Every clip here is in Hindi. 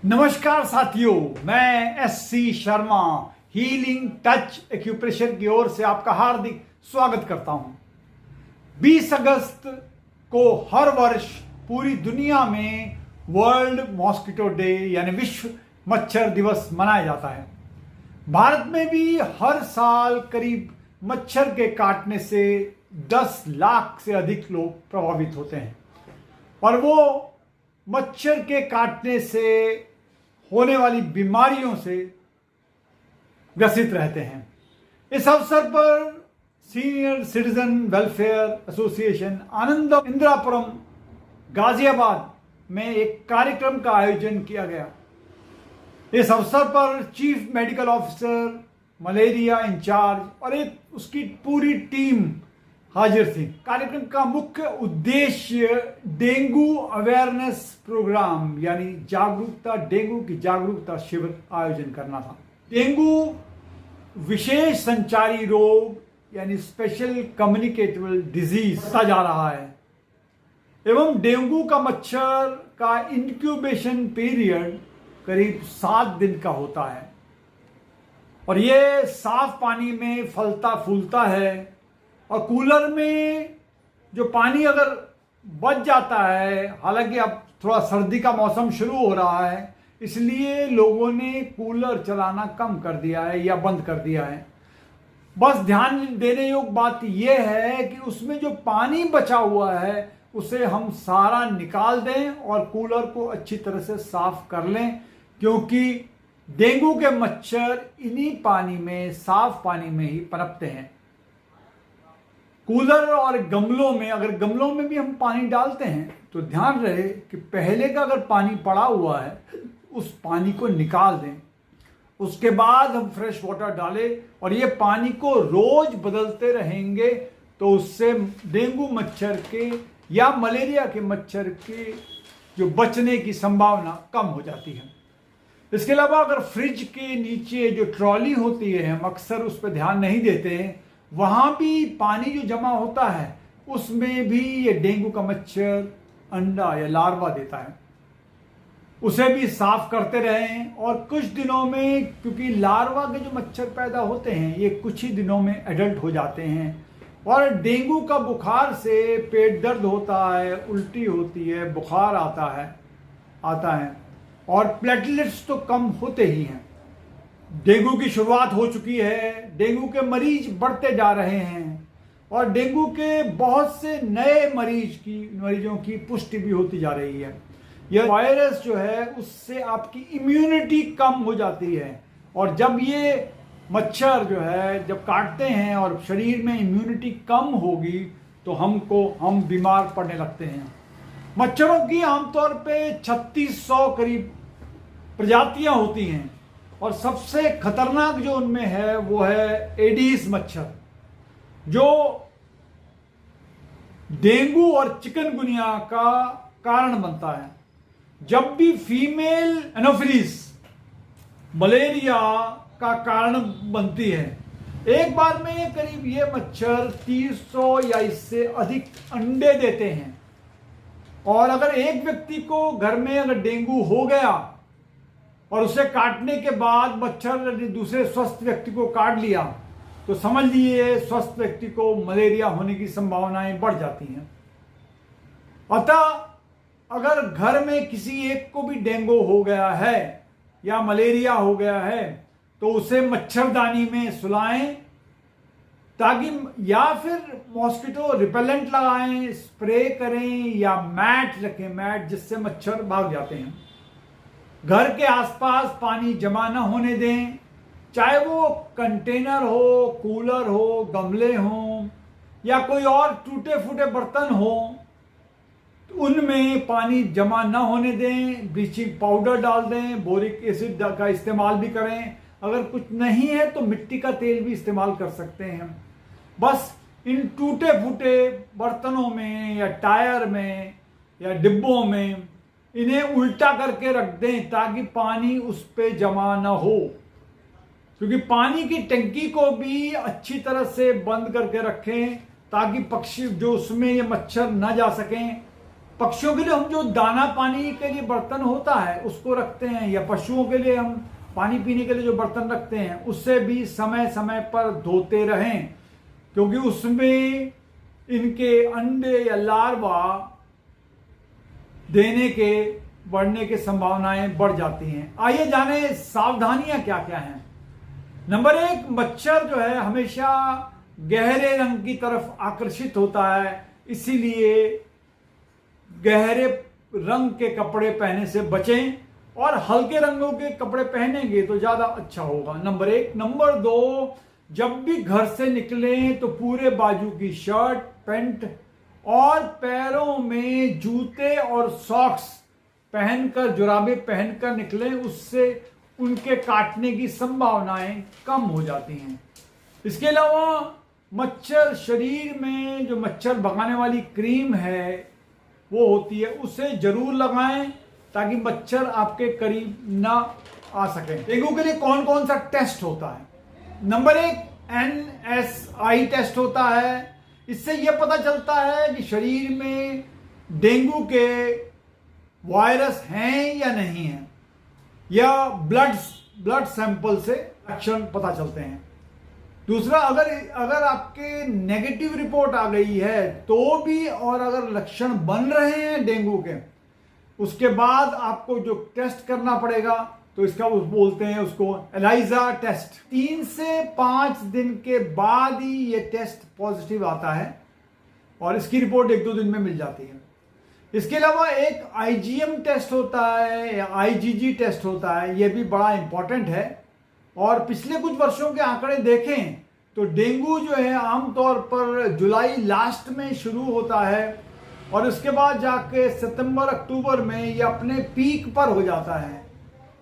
नमस्कार साथियों, मैं SC Sharma healing touch acupressure की ओर से आपका हार्दिक स्वागत करता हूं। 20 अगस्त को हर वर्ष पूरी दुनिया में वर्ल्ड मॉस्किटो डे यानी विश्व मच्छर दिवस मनाया जाता है। भारत में भी हर साल करीब मच्छर के काटने से 10 लाख से अधिक लोग प्रभावित होते हैं और वो मच्छर के काटने से होने वाली बीमारियों से ग्रसित रहते हैं। इस अवसर पर सीनियर सिटीजन वेलफेयर एसोसिएशन आनंद इंदिरापुरम गाजियाबाद में एक कार्यक्रम का आयोजन किया गया। इस अवसर पर chief medical officer, malaria incharge और एक उसकी पूरी टीम हाजिर थी। कार्यक्रम का मुख्य उद्देश्य डेंगू अवेयरनेस प्रोग्राम यानी डेंगू की जागरूकता शिविर आयोजन करना था। डेंगू विशेष संचारी रोग यानी स्पेशल कम्युनिकेबल डिजीज होता जा रहा है एवं डेंगू का मच्छर का इंक्यूबेशन पीरियड करीब 7 दिन का होता है और ये साफ पानी में फलता फूलता है और कूलर में जो पानी अगर बच जाता है, हालांकि अब थोड़ा सर्दी का मौसम शुरू हो रहा है इसलिए लोगों ने कूलर चलाना कम कर दिया है या बंद कर दिया है। बस ध्यान देने योग्य बात यह है कि उसमें जो पानी बचा हुआ है उसे हम सारा निकाल दें और कूलर को अच्छी तरह से साफ कर लें, क्योंकि डेंगू के मच्छर इन्हीं पानी में, साफ पानी में ही पनपते हैं। कूलर और गमलों में, अगर गमलों में भी हम पानी डालते हैं तो ध्यान रहे कि पहले का अगर पानी पड़ा हुआ है उस पानी को निकाल दें, उसके बाद हम फ्रेश वाटर डालें और ये पानी को रोज बदलते रहेंगे तो उससे डेंगू मच्छर के या मलेरिया के मच्छर के जो बचने की संभावना कम हो जाती है। इसके अलावा अगर फ्रिज के नीचे जो ट्रॉली होती है, हम अक्सर उस पर ध्यान नहीं देते हैं, वहां भी पानी जो जमा होता है उसमें भी ये डेंगू का मच्छर अंडा या लार्वा देता है। उसे भी साफ करते रहें और कुछ दिनों में, क्योंकि लार्वा के जो मच्छर पैदा होते हैं ये कुछ ही दिनों में एडल्ट हो जाते हैं और डेंगू का बुखार से पेट दर्द होता है, उल्टी होती है, बुखार आता है और प्लेटलेट्स तो कम होते ही हैं। डेंगू की शुरुआत हो चुकी है, डेंगू के मरीज बढ़ते जा रहे हैं और डेंगू के बहुत से नए मरीजों की पुष्टि भी होती जा रही है। यह वायरस जो है उससे आपकी इम्यूनिटी कम हो जाती है और जब ये मच्छर जो है जब काटते हैं और शरीर में इम्यूनिटी कम होगी तो हम बीमार पड़ने लगते हैं। मच्छरों की आमतौर पे 3600 करीब प्रजातियां होती हैं और सबसे खतरनाक जो उनमें है वो है एडीज मच्छर, जो डेंगू और चिकनगुनिया का कारण बनता है। जब भी फीमेल एनोफिलीज मलेरिया का कारण बनती है, एक बार में करीब ये मच्छर 300 या इससे अधिक अंडे देते हैं और अगर एक व्यक्ति को घर में अगर डेंगू हो गया और उसे काटने के बाद मच्छर ने दूसरे स्वस्थ व्यक्ति को काट लिया तो समझ लीजिए स्वस्थ व्यक्ति को मलेरिया होने की संभावनाएं बढ़ जाती हैं। अतः अगर घर में किसी एक को भी डेंगू हो गया है या मलेरिया हो गया है तो उसे मच्छरदानी में सुलाएं, ताकि या फिर मॉस्किटो रिपेलेंट लगाएं, स्प्रे करें या मैट रखें, मैट जिससे मच्छर भाग जाते हैं। घर के आसपास पानी जमा न होने दें, चाहे वो कंटेनर हो, कूलर हो, गमले हों या कोई और टूटे फूटे बर्तन हो, तो उनमें पानी जमा न होने दें। ब्लीचिंग पाउडर डाल दें, बोरिक एसिड का इस्तेमाल भी करें। अगर कुछ नहीं है तो मिट्टी का तेल भी इस्तेमाल कर सकते हैं। बस इन टूटे फूटे बर्तनों में या टायर में या डिब्बों में इन्हें उल्टा करके रख दें ताकि पानी उस पे जमा ना हो, क्योंकि पानी की टंकी को भी अच्छी तरह से बंद करके रखें ताकि पक्षी जो उसमें ये मच्छर ना जा सकें पक्षियों के लिए हम जो दाना पानी के लिए बर्तन होता है उसको रखते हैं, या पशुओं के लिए हम पानी पीने के लिए जो बर्तन रखते हैं उससे भी समय समय पर धोते रहें, क्योंकि उसमें इनके अंडे या लार्वा देने के बढ़ने की संभावनाएं बढ़ जाती हैं। आइए जाने सावधानियां क्या क्या हैं। नंबर 1, मच्छर जो है हमेशा गहरे रंग की तरफ आकर्षित होता है, इसीलिए गहरे रंग के कपड़े पहनने से बचें और हल्के रंगों के कपड़े पहनेंगे तो ज्यादा अच्छा होगा। नंबर 1। नंबर 2, जब भी घर से निकलें तो पूरे बाजू की शर्ट, पैंट और पैरों में जूते और सॉक्स पहनकर, जुराबे पहनकर निकलें, उससे उनके काटने की संभावनाएं कम हो जाती हैं। इसके अलावा मच्छर शरीर में जो मच्छर भगाने वाली क्रीम है वो होती है, उसे जरूर लगाएं ताकि मच्छर आपके करीब ना आ सके। डेंगू के लिए कौन कौन सा टेस्ट होता है? नंबर 1, NSI टेस्ट होता है। इससे यह पता चलता है कि शरीर में डेंगू के वायरस हैं या नहीं है, या ब्लड सैंपल से लक्षण पता चलते हैं। दूसरा, अगर आपके नेगेटिव रिपोर्ट आ गई है तो भी, और अगर लक्षण बन रहे हैं डेंगू के, उसके बाद आपको जो टेस्ट करना पड़ेगा तो इसका बोलते हैं उसको एलाइजा टेस्ट। 3 से 5 दिन के बाद ही ये टेस्ट पॉजिटिव आता है और इसकी रिपोर्ट 1-2 दिन में मिल जाती है। इसके अलावा एक IgM टेस्ट होता है या IgG टेस्ट होता है, यह भी बड़ा इंपॉर्टेंट है। और पिछले कुछ वर्षों के आंकड़े देखें तो डेंगू जो है आमतौर पर जुलाई लास्ट में शुरू होता है और उसके बाद जाके सितंबर अक्टूबर में ये अपने पीक पर हो जाता है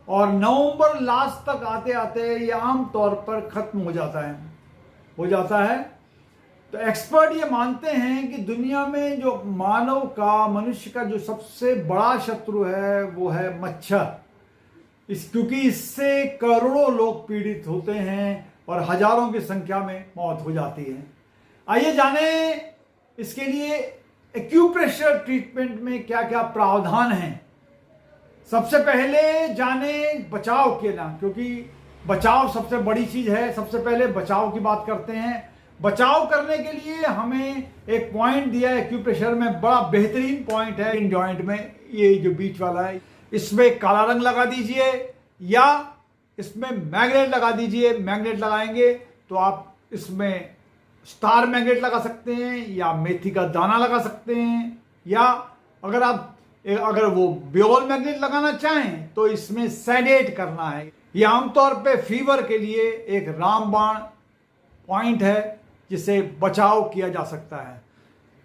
और नवंबर लास्ट तक आते आते ये आमतौर पर खत्म हो जाता है। तो एक्सपर्ट ये मानते हैं कि दुनिया में जो मनुष्य का जो सबसे बड़ा शत्रु है वो है मच्छर, क्योंकि इससे करोड़ों लोग पीड़ित होते हैं और हजारों की संख्या में मौत हो जाती है। आइए जाने इसके लिए एक्यूप्रेशर ट्रीटमेंट में क्या क्या प्रावधान हैं। सबसे पहले जाने बचाव के नाम, क्योंकि बचाव सबसे बड़ी चीज है। सबसे पहले बचाव की बात करते हैं। बचाव करने के लिए हमें एक पॉइंट दिया है एक्यूप्रेशर में, बड़ा बेहतरीन पॉइंट है इन जॉइंट में, ये जो बीच वाला है, इसमें काला रंग लगा दीजिए या इसमें मैग्नेट लगा दीजिए। मैग्नेट लगाएंगे तो आप इसमें स्टार मैग्नेट लगा सकते हैं या मेथी का दाना लगा सकते हैं, या अगर वो बियोल मैग्नेट लगाना चाहें तो इसमें सेडेट करना है। ये आमतौर पे फीवर के लिए एक रामबाण पॉइंट है जिससे बचाव किया जा सकता है।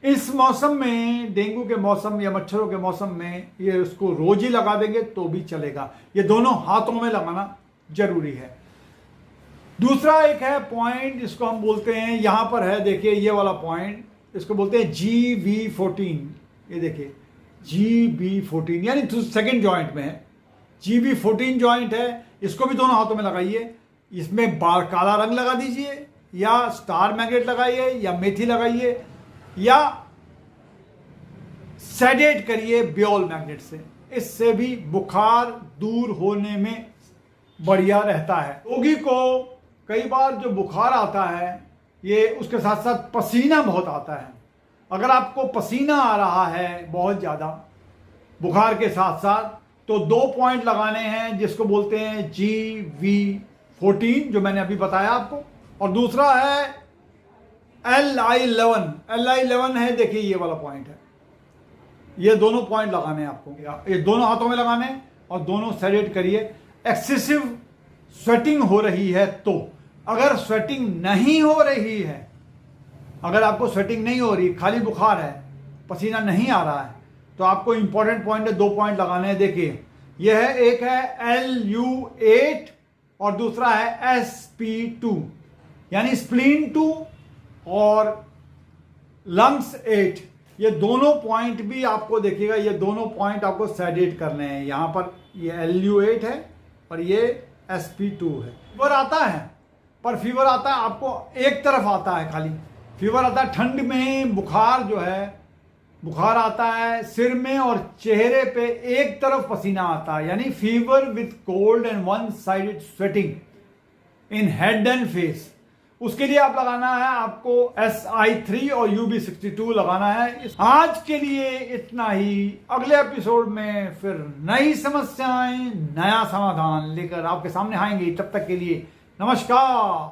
इस मौसम में, डेंगू के मौसम या मच्छरों के मौसम में, ये उसको रोज ही लगा देंगे तो भी चलेगा। ये दोनों हाथों में लगाना जरूरी है। दूसरा एक है पॉइंट जिसको हम बोलते हैं, यहां पर है देखिए ये वाला पॉइंट, इसको बोलते हैं GB14। ये देखिए GB14 यानी सेकंड जॉइंट में है, GB14 जॉइंट है। इसको भी दोनों हाथों में लगाइए। इसमें काला रंग लगा दीजिए या स्टार मैग्नेट लगाइए या मेथी लगाइए या सेडेट करिए बियोल मैग्नेट से। इससे भी बुखार दूर होने में बढ़िया रहता है। रोगी को कई बार जो बुखार आता है ये उसके साथ साथ पसीना बहुत आता है। अगर आपको पसीना आ रहा है बहुत ज़्यादा बुखार के साथ साथ, तो 2 पॉइंट लगाने हैं जिसको बोलते हैं GV14 जो मैंने अभी बताया आपको, और दूसरा है LI11 है, देखिए ये वाला पॉइंट है। ये दोनों पॉइंट लगाने हैं आपको, ये दोनों हाथों में लगाने हैं और दोनों सेडेट करिए। एक्सेसिव स्वेटिंग हो रही है तो, अगर स्वेटिंग नहीं हो रही है, अगर आपको स्वेटिंग नहीं हो रही, खाली बुखार है, पसीना नहीं आ रहा है, तो आपको इंपॉर्टेंट पॉइंट है 2 पॉइंट लगाने हैं। देखिए यह है, एक है LU8 और दूसरा है SP2 यानी स्प्लीन 2 और लंग्स 8। ये दोनों पॉइंट भी आपको देखिएगा, ये दोनों पॉइंट आपको सेडेट करने हैं। यहां पर ये LU8 है और ये SP2 है। फीवर आता है, पर फीवर आता है आपको एक तरफ आता है, खाली फीवर आता है ठंड में। बुखार जो है बुखार आता है, सिर में और चेहरे पे एक तरफ पसीना आता है, यानी fever with cold and one sided sweating in head and face, उसके लिए आप लगाना है आपको SI3 और UB62 लगाना है। आज के लिए इतना ही। अगले एपिसोड में फिर नई समस्याएं, नया समाधान लेकर आपके सामने आएंगे। तब तक के लिए नमस्कार।